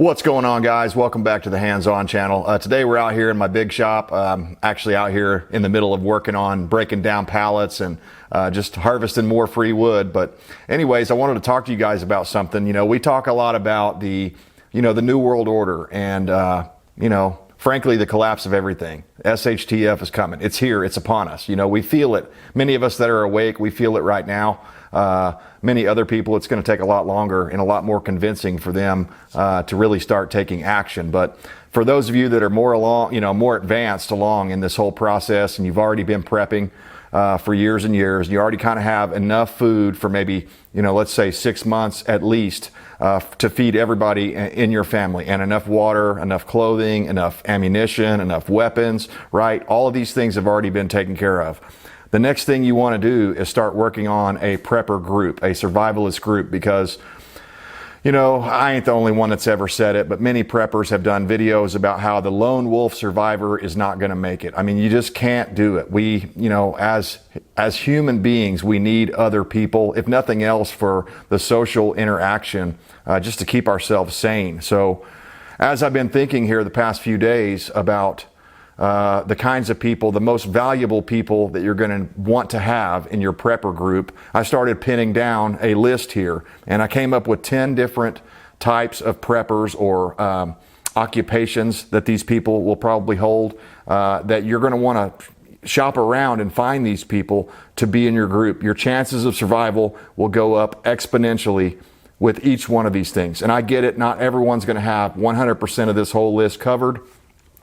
What's going on, guys? Welcome back to the Hands-On channel. Today we're out here in my big shop, actually out here in the middle of working on breaking down pallets and just harvesting more free wood. But anyways, I wanted to talk to you guys about something. You know, we talk a lot about the New World Order and, frankly, the collapse of everything. SHTF is coming. It's here. It's upon us. You know, we feel it. Many of us that are awake, we feel it right now. Many other people, it's going to take a lot longer and a lot more convincing for them to really start taking action. But for those of you that are more advanced along in this whole process, and you've already been prepping for years and years, and you already kind of have enough food for maybe, let's say 6 months at least to feed everybody in your family, and enough water, enough clothing, enough ammunition, enough weapons, right? All of these things have already been taken care of. The next thing you want to do is start working on a prepper group, a survivalist group, because, I ain't the only one that's ever said it, but many preppers have done videos about how the lone wolf survivor is not going to make it. I mean, you just can't do it. We, as human beings, we need other people, if nothing else, for the social interaction, just to keep ourselves sane. So as I've been thinking here the past few days about the kinds of people, the most valuable people that you're going to want to have in your prepper group, I started pinning down a list here, and I came up with 10 different types of preppers or occupations that these people will probably hold, that you're going to want to shop around and find these people to be in your group. Your chances of survival will go up exponentially with each one of these things. And I get it, not everyone's going to have 100% of this whole list covered.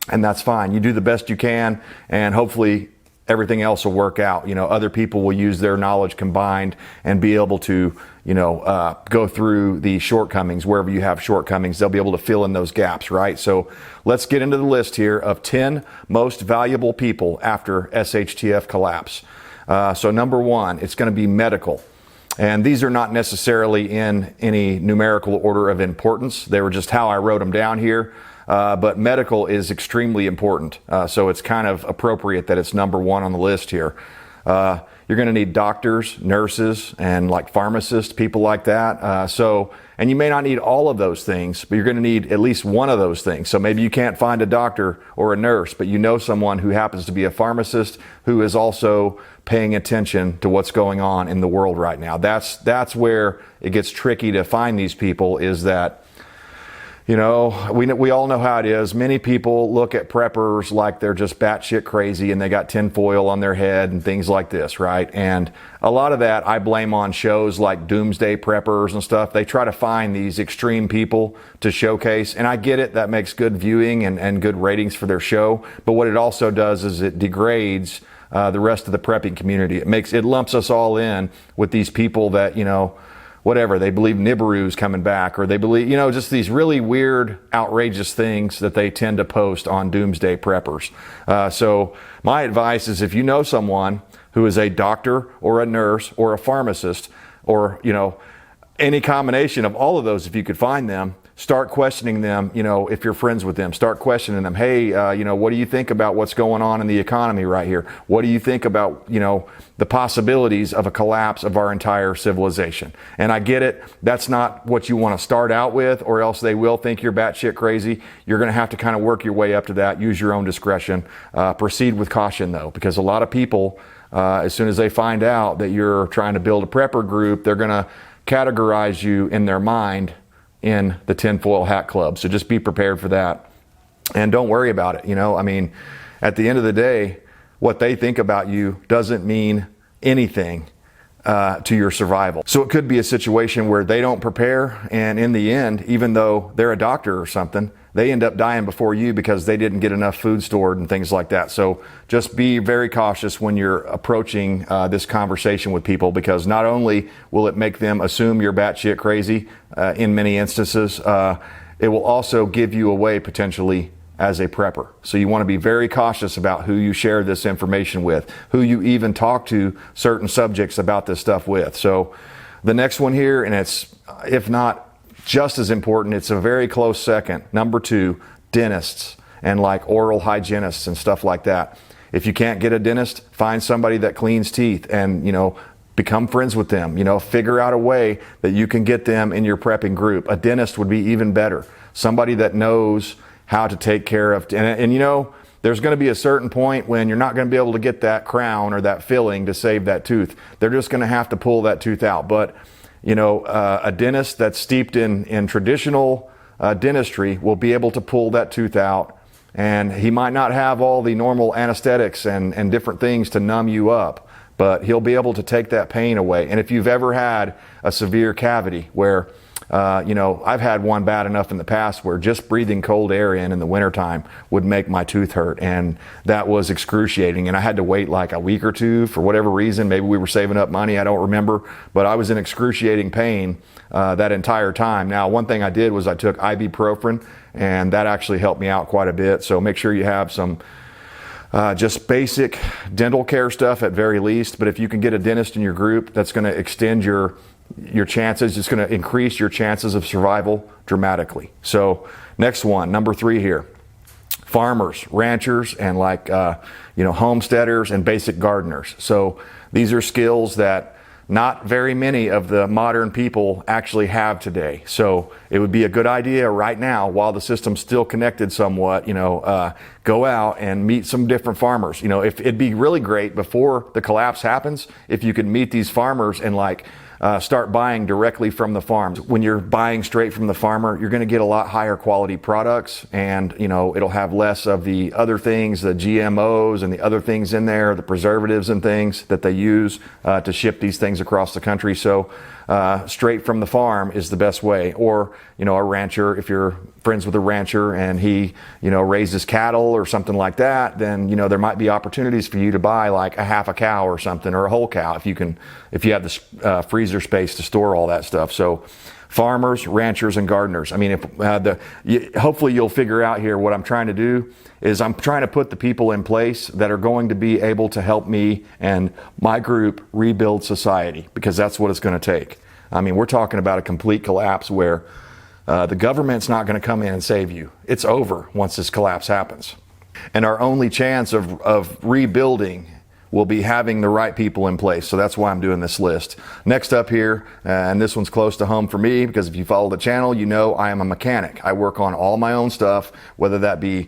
And that's fine. You do the best you can, and hopefully everything else will work out. Other people will use their knowledge combined and be able to, go through the shortcomings. Wherever you have shortcomings, they'll be able to fill in those gaps, right? So let's get into the list here of 10 most valuable people after SHTF collapse. So number one, it's going to be medical. And these are not necessarily in any numerical order of importance. They were just how I wrote them down here. But medical is extremely important, so it's kind of appropriate that it's number one on the list here. You're going to need doctors, nurses, and like pharmacists, people like that. And you may not need all of those things, but you're going to need at least one of those things. So maybe you can't find a doctor or a nurse, but you know someone who happens to be a pharmacist who is also paying attention to what's going on in the world right now. That's where it gets tricky to find these people, is that we all know how it is. Many people look at preppers like they're just batshit crazy and they got tinfoil on their head and things like this, right? And a lot of that I blame on shows like Doomsday Preppers and stuff. They try to find these extreme people to showcase, and I get it. That makes good viewing and good ratings for their show. But what it also does is it degrades the rest of the prepping community. It lumps us all in with these people that, whatever, they believe Nibiru's coming back, or they believe, just these really weird, outrageous things that they tend to post on Doomsday Preppers. So my advice is, if you know someone who is a doctor or a nurse or a pharmacist, or, any combination of all of those, if you could find them, start questioning them. If you're friends with them, start questioning them. Hey, what do you think about what's going on in the economy right here? What do you think about, the possibilities of a collapse of our entire civilization? And I get it. That's not what you want to start out with, or else they will think you're batshit crazy. You're going to have to kind of work your way up to that. Use your own discretion. Proceed with caution, though, because a lot of people, as soon as they find out that you're trying to build a prepper group, they're going to categorize you in their mind in the tinfoil hat club. So just be prepared for that, and don't worry about it. At the end of the day, what they think about you doesn't mean anything to your survival. So it could be a situation where they don't prepare, and in the end, even though they're a doctor or something, they end up dying before you because they didn't get enough food stored and things like that. So just be very cautious when you're approaching this conversation with people, because not only will it make them assume you're batshit crazy in many instances, it will also give you away potentially as a prepper. So you want to be very cautious about who you share this information with, who you even talk to certain subjects about this stuff with. So the next one here, and it's, if not just as important, it's a very close second. Number two, dentists and like oral hygienists and stuff like that. If you can't get a dentist, find somebody that cleans teeth and, become friends with them, you know, figure out a way that you can get them in your prepping group. A dentist would be even better. Somebody that knows how to take care of, and you know, there's going to be a certain point when you're not going to be able to get that crown or that filling to save that tooth. They're just going to have to pull that tooth out. But, you know, a dentist that's steeped in traditional dentistry will be able to pull that tooth out. And he might not have all the normal anesthetics and different things to numb you up, but he'll be able to take that pain away. And if you've ever had a severe cavity where, you know, I've had one bad enough in the past where just breathing cold air in the wintertime would make my tooth hurt. And that was excruciating. And I had to wait like a week or two for whatever reason. Maybe we were saving up money. I don't remember. But I was in excruciating pain that entire time. Now, one thing I did was I took ibuprofen, and that actually helped me out quite a bit. So make sure you have some just basic dental care stuff at very least. But if you can get a dentist in your group, that's going to extend your chances. It's going to increase your chances of survival dramatically. So next one, number 3 here, farmers, ranchers, and like, you know, homesteaders and basic gardeners. So these are skills that not very many of the modern people actually have today. So it would be a good idea right now, while the system's still connected somewhat, you know, go out and meet some different farmers. You know, if it'd be really great before the collapse happens, if you could meet these farmers and like, start buying directly from the farms. When you're buying straight from the farmer, you're going to get a lot higher quality products, and you know, it'll have less of the other things, the GMOs and the other things in there, the preservatives and things that they use to ship these things across the country. So straight from the farm is the best way. Or, you know, a rancher, if you're friends with a rancher and he, you know, raises cattle or something like that, then, you know, there might be opportunities for you to buy like a half a cow or something, or a whole cow if you have the freezer space to store all that stuff. So farmers, ranchers, and gardeners. I mean, hopefully you'll figure out here what I'm trying to do is I'm trying to put the people in place that are going to be able to help me and my group rebuild society, because that's what it's going to take. I mean, we're talking about a complete collapse where the government's not going to come in and save you. It's over once this collapse happens. And our only chance of rebuilding will be having the right people in place. So that's why I'm doing this list. Next up here, and this one's close to home for me, because if you follow the channel, you know I am a mechanic. I work on all my own stuff, whether that be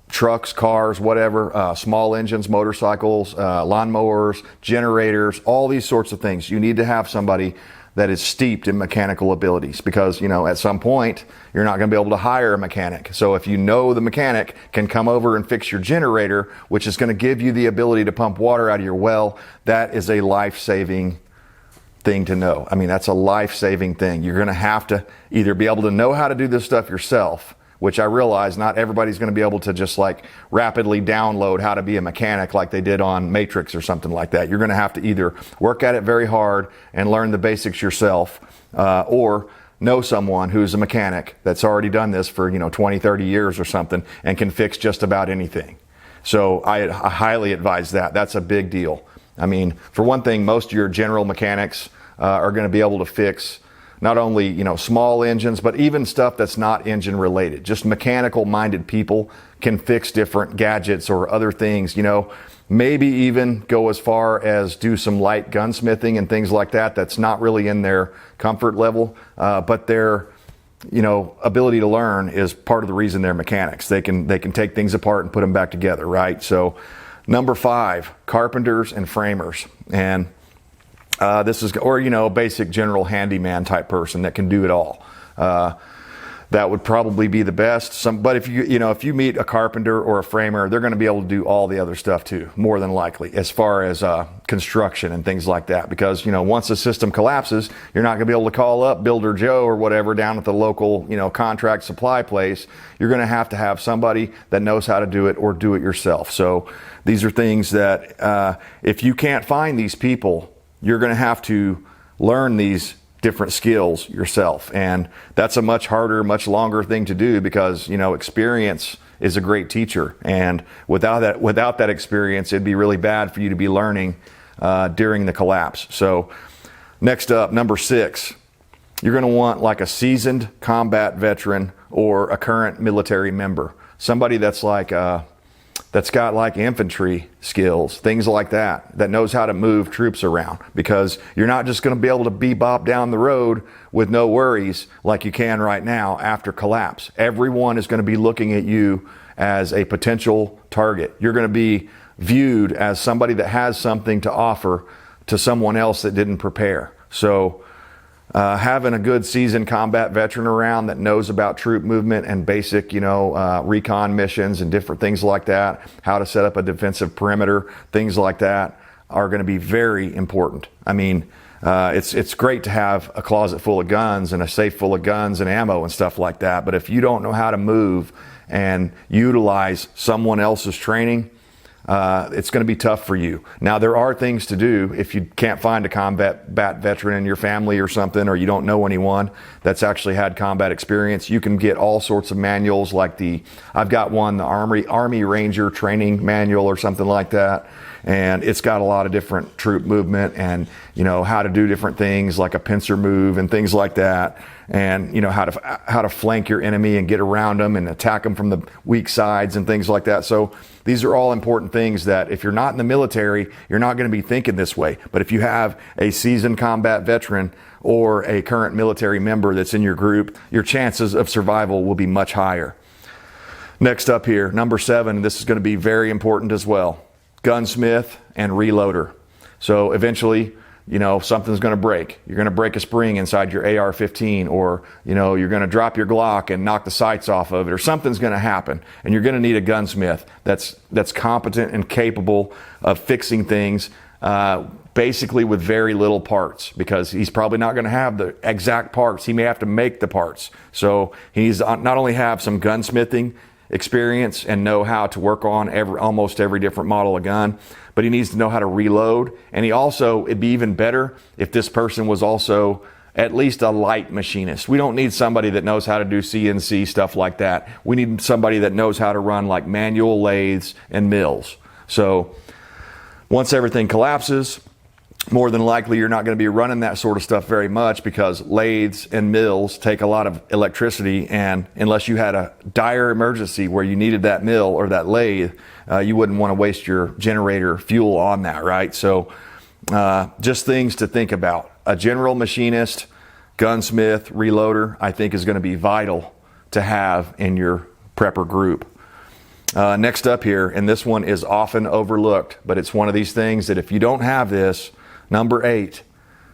trucks, cars, whatever, small engines, motorcycles, lawnmowers, generators, all these sorts of things. You need to have somebody that is steeped in mechanical abilities, because, you know, at some point you're not going to be able to hire a mechanic. So if you know the mechanic can come over and fix your generator, which is going to give you the ability to pump water out of your well, that is a life-saving thing to know. I mean, that's a life-saving thing. You're going to have to either be able to know how to do this stuff yourself, which I realize not everybody's going to be able to just like rapidly download how to be a mechanic like they did on Matrix or something like that. You're going to have to either work at it very hard and learn the basics yourself, or know someone who's a mechanic that's already done this for, you know, 20, 30 years or something and can fix just about anything. So I highly advise that. That's a big deal. I mean, for one thing, most of your general mechanics are going to be able to fix not only, you know, small engines, but even stuff that's not engine related. Just mechanical minded people can fix different gadgets or other things, you know, maybe even go as far as do some light gunsmithing and things like that. That's not really in their comfort level, but their, you know, ability to learn is part of the reason they're mechanics. They can take things apart and put them back together, right? So number 5, carpenters and framers. And this is, or, you know, a basic general handyman type person that can do it all. That would probably be the best. But if you meet a carpenter or a framer, they're going to be able to do all the other stuff too, more than likely, as far as construction and things like that. Because, you know, once the system collapses, you're not going to be able to call up Builder Joe or whatever down at the local, you know, contract supply place. You're going to have somebody that knows how to do it, or do it yourself. So these are things that if you can't find these people, you're going to have to learn these different skills yourself. And that's a much harder, much longer thing to do, because, you know, experience is a great teacher. And without that experience, it'd be really bad for you to be learning during the collapse. So next up, number 6, you're going to want like a seasoned combat veteran or a current military member. Somebody that's like, that's got like infantry skills, things like that, that knows how to move troops around, because you're not just going to be able to bebop down the road with no worries like you can right now after collapse. Everyone is going to be looking at you as a potential target. You're going to be viewed as somebody that has something to offer to someone else that didn't prepare. So having a good seasoned combat veteran around that knows about troop movement and basic, recon missions and different things like that, how to set up a defensive perimeter, things like that are going to be very important. I mean, it's great to have a closet full of guns and a safe full of guns and ammo and stuff like that. But if you don't know how to move and utilize someone else's training, it's going to be tough for you. Now, there are things to do if you can't find a combat veteran in your family or something, or you don't know anyone that's actually had combat experience. You can get all sorts of manuals like I've got one, the Army Ranger training manual or something like that. And it's got a lot of different troop movement and, how to do different things like a pincer move and things like that. And, how to flank your enemy and get around them and attack them from the weak sides and things like that. So these are all important things that if you're not in the military, you're not going to be thinking this way. But if you have a seasoned combat veteran or a current military member that's in your group, your chances of survival will be much higher. Next up here, number 7, this is going to be very important as well. Gunsmith and Reloader. So eventually, something's going to break. You're going to break a spring inside your AR-15, or, you're going to drop your Glock and knock the sights off of it, or something's going to happen. And you're going to need a gunsmith that's competent and capable of fixing things, basically with very little parts, because he's probably not going to have the exact parts. He may have to make the parts. So he needs to not only have some gunsmithing experience and know how to work on almost every different model of gun, but he needs to know how to reload. And it'd be even better if this person was also at least a light machinist. We don't need somebody that knows how to do CNC stuff like that. We need somebody that knows how to run like manual lathes and mills. So once everything collapses, more than likely you're not going to be running that sort of stuff very much, because lathes and mills take a lot of electricity, and unless you had a dire emergency where you needed that mill or that lathe, you wouldn't want to waste your generator fuel on that, right? So just things to think about. A general machinist, gunsmith, reloader, I think is going to be vital to have in your prepper group. Next up here, and this one is often overlooked, but it's one of these things that if you don't have this, number 8,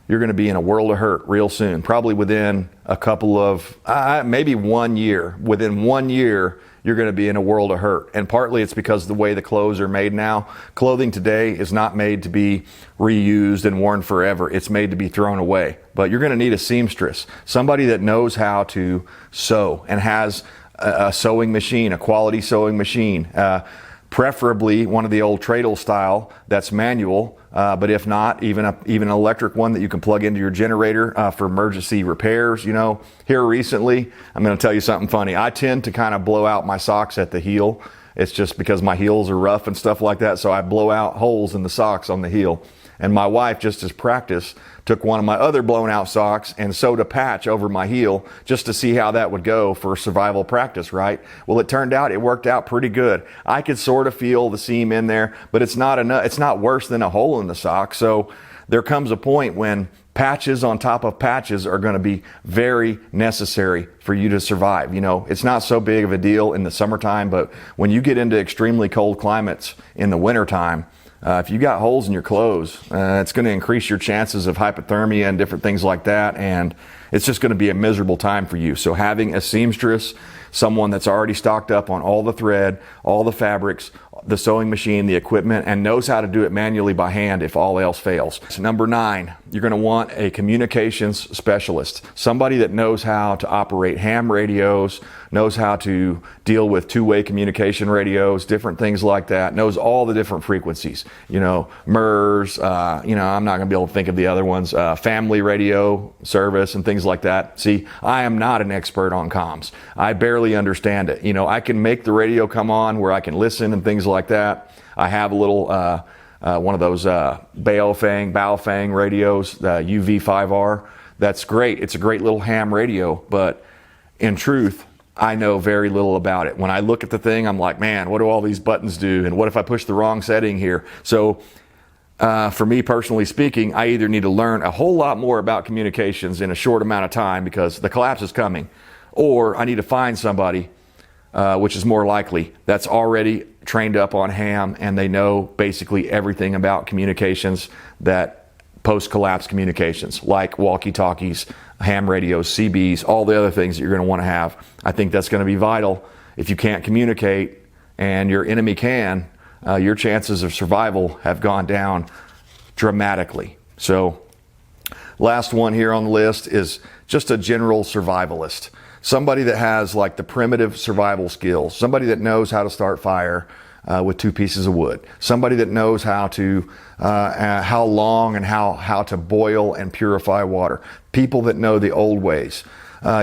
you're going to be in a world of hurt real soon, probably within a couple of, maybe 1 year. Within 1 year, you're going to be in a world of hurt. And partly it's because of the way the clothes are made now. Clothing today is not made to be reused and worn forever. It's made to be thrown away. But you're going to need a seamstress, somebody that knows how to sew and has a sewing machine, a quality sewing machine. Preferably one of the old Tradle style that's manual, but if not, even an electric one that you can plug into your generator for emergency repairs. Here recently, I'm going to tell you something funny. I tend to kind of blow out my socks at the heel. It's just because my heels are rough and stuff like that, so I blow out holes in the socks on the heel. And my wife, just as practice, took one of my other blown out socks and sewed a patch over my heel just to see how that would go for survival practice, right? Well, it turned out it worked out pretty good. I could sort of feel the seam in there, but it's not enough. It's not worse than a hole in the sock. So there comes a point when patches on top of patches are going to be very necessary for you to survive. It's not so big of a deal in the summertime, but when you get into extremely cold climates in the wintertime, if you got holes in your clothes, it's going to increase your chances of hypothermia and different things like that, and it's just going to be a miserable time for you. So having a seamstress, someone that's already stocked up on all the thread, all the fabrics, the sewing machine, the equipment, and knows how to do it manually by hand if all else fails. So number 9, you're going to want a communications specialist, somebody that knows how to operate ham radios, knows how to deal with two-way communication radios, different things like that, knows all the different frequencies, MERS, I'm not going to be able to think of the other ones, family radio service and things like that. See, I am not an expert on comms. I barely understand it. I can make the radio come on where I can listen and things like that. I have a little one of those Baofeng radios, the UV5R. That's great. It's a great little ham radio, but in truth, I know very little about it. When I look at the thing, I'm like, man, what do all these buttons do? And what if I push the wrong setting here? So for me personally speaking, I either need to learn a whole lot more about communications in a short amount of time because the collapse is coming, or I need to find somebody, which is more likely, that's already trained up on ham and they know basically everything about communications, that post-collapse communications, like walkie-talkies, ham radios, CBs, all the other things that you're going to want to have. I think that's going to be vital. If you can't communicate and your enemy can, your chances of survival have gone down dramatically. So last one here on the list is just a general survivalist. Somebody that has like the primitive survival skills, somebody that knows how to start fire with 2 pieces of wood, somebody that knows how to how long and how to boil and purify water, people that know the old ways.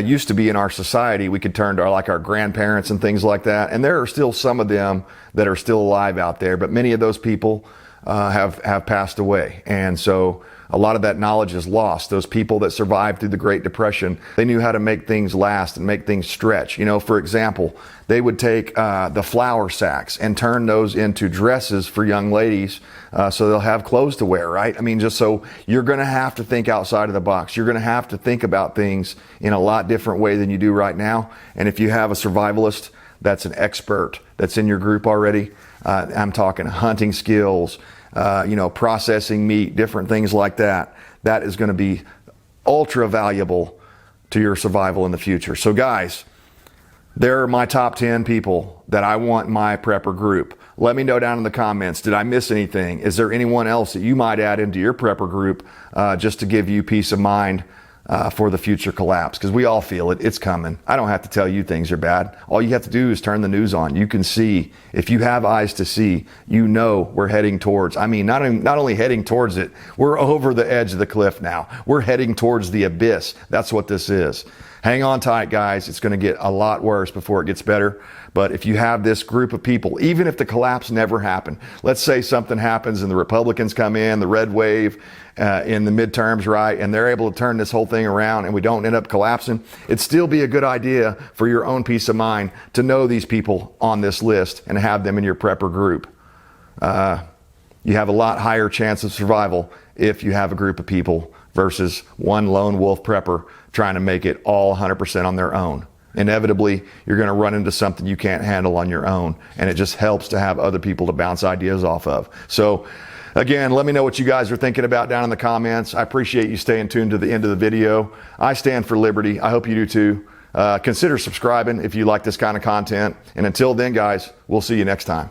Used to be in our society, we could turn to our grandparents and things like that, and there are still some of them that are still alive out there, but many of those people have passed away, and so a lot of that knowledge is lost. Those people that survived through the Great Depression, they knew how to make things last and make things stretch. You know, for example, they would take the flour sacks and turn those into dresses for young ladies so they'll have clothes to wear, right? I mean, just so you're going to have to think outside of the box. You're going to have to think about things in a lot different way than you do right now. And if you have a survivalist that's an expert that's in your group already, I'm talking hunting skills, processing meat, different things like that. That is going to be ultra valuable to your survival in the future. So guys, there are my top 10 people that I want in my prepper group. Let me know down in the comments, did I miss anything? Is there anyone else that you might add into your prepper group just to give you peace of mind for the future collapse? Because we all feel it. It's coming. I don't have to tell you things are bad. All you have to do is turn the news on. You can see. If you have eyes to see, you know we're heading towards, I mean, not only heading towards it, we're over the edge of the cliff now. We're heading towards the abyss. That's what this is. Hang on tight, guys. It's going to get a lot worse before it gets better. But if you have this group of people, even if the collapse never happened, let's say something happens and the Republicans come in, the red wave in the midterms, right, and they're able to turn this whole thing around and we don't end up collapsing, it'd still be a good idea for your own peace of mind to know these people on this list and have them in your prepper group. You have a lot higher chance of survival if you have a group of people versus one lone wolf prepper trying to make it all 100% on their own. Inevitably, you're going to run into something you can't handle on your own, and it just helps to have other people to bounce ideas off of. So again, let me know what you guys are thinking about down in the comments. I appreciate you staying tuned to the end of the video. I stand for liberty. I hope you do too. Consider subscribing if you like this kind of content. And until then, guys, we'll see you next time.